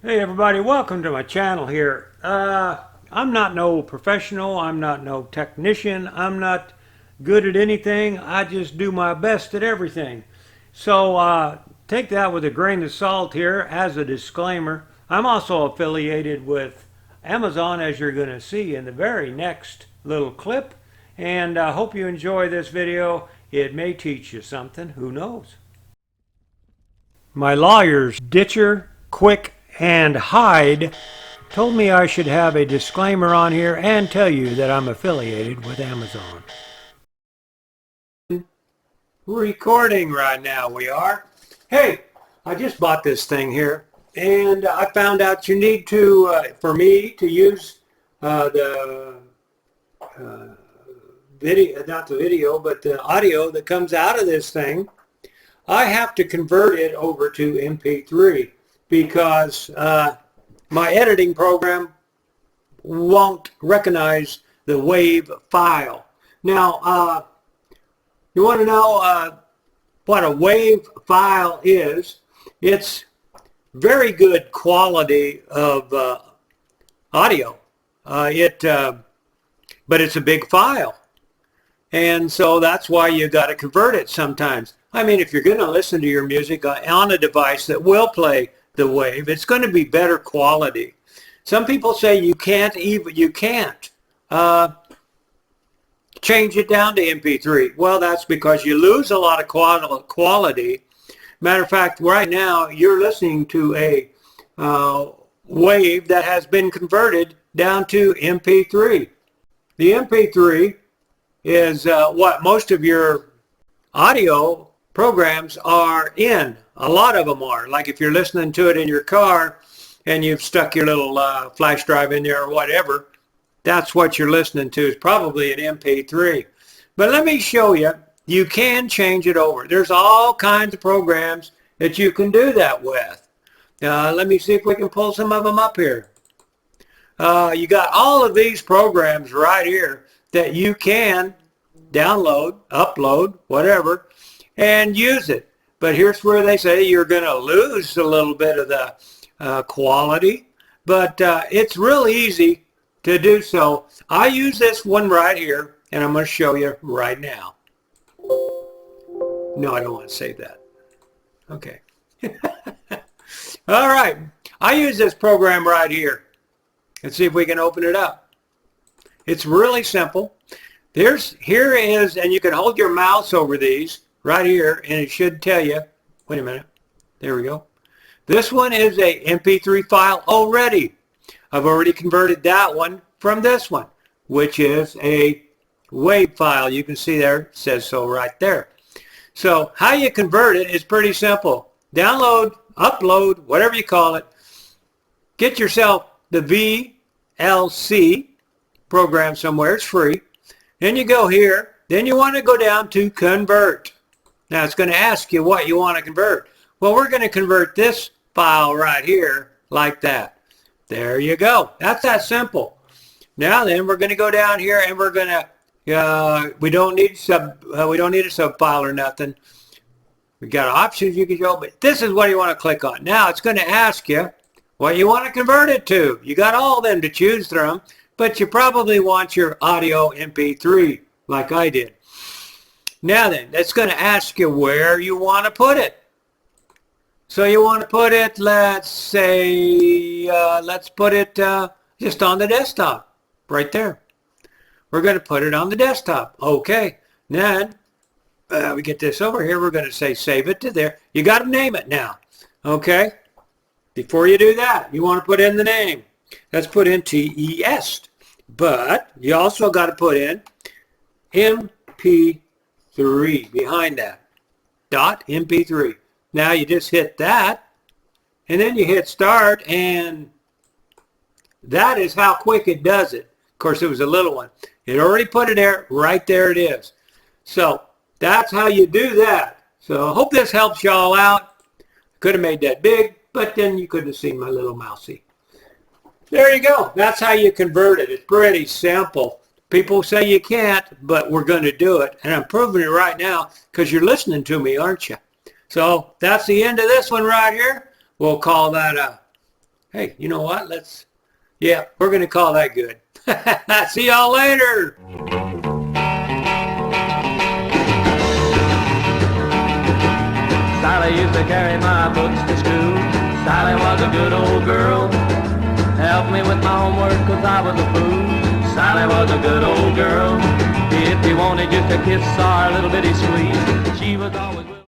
Hey everybody, welcome to my channel here. I'm not no professional, I'm not no technician, I'm not good at anything, I just do my best at everything. So take that with a grain of salt here as a disclaimer. I'm also affiliated with Amazon, as you're going to see in the very next little clip. And I hope you enjoy this video. It may teach you something, who knows. My lawyers, Ditcher, Quick, and Hyde, told me I should have a disclaimer on here and tell you that I'm affiliated with Amazon. Recording right now, we are. Hey, I just bought this thing here, and I found out you need to, for me to use the video, not the video, but the audio that comes out of this thing. I have to convert it over to MP3 because my editing program won't recognize the WAV file. Now, you want to know what a WAV file is? It's very good quality of audio, but it's a big file. And so that's why you got to convert it sometimes. I mean, if you're going to listen to your music on a device that will play the wave, it's going to be better quality. Some people say you can't change it down to MP3. Well, that's because you lose a lot of quality. Matter of fact, right now you're listening to a wave that has been converted down to MP3. The MP3 is what most of your audio programs are in. A lot of them are. Like if you're listening to it in your car and you've stuck your little flash drive in there or whatever, that's what you're listening to, is probably an MP3. But let me show you, you can change it over. There's all kinds of programs that you can do that with. Let me see if we can pull some of them up here. You got all of these programs right here that you can download, upload, whatever, and use it. But here's where they say you're going to lose a little bit of the quality, but it's real easy to do so. I use this one right here, and I'm going to show you right now. No, I don't want to save that. Okay. All right. I use this program right here. Let's see if we can open it up. It's really simple. Here is, and you can hold your mouse over these right here, and it should tell you, wait a minute, there we go. This one is a MP3 file already. I've already converted that one from this one, which is a WAV file. You can see there, it says so right there. So how you convert it is pretty simple. Download, upload, whatever you call it. Get yourself the VLC program somewhere. It's free. Then you go here. Then you want to go down to convert. Now it's going to ask you what you want to convert. Well, we're going to convert this file right here like that. There you go. That's that simple. Now then, we're going to go down here and we're going to, we don't need a sub file or nothing. We got options you can show, but this is what you want to click on. Now it's going to ask you what you want to convert it to. You got all of them to choose from, but you probably want your audio MP3 like I did. Now then, it's going to ask you where you want to put it. So you want to put it, let's say, let's put it just on the desktop, right there. We're going to put it on the desktop. Okay. Then we get this over here. We're going to say save it to there. You got to name it now. Okay. Before you do that, you want to put in the name. Let's put in TES. But you also got to put in MP3 behind that. .mp3. Now you just hit that, and then you hit start, and that is how quick it does it. Of course, it was a little one. It already put it there. Right there it is. So that's how you do that. So I hope this helps y'all out. Could have made that big, but then you couldn't have seen my little mousey. There you go. That's how you convert it. It's pretty simple. People say you can't, but we're going to do it. And I'm proving it right now because you're listening to me, aren't you? So that's the end of this one right here. We'll call that Hey, you know what? Yeah, we're going to call that good. See y'all later. Sally used to carry my books to school. Sally was a good old girl. Helped me with my homework 'cause I was a fool. Sally was a good old girl. If you wanted just a kiss or a little bitty squeeze, she was always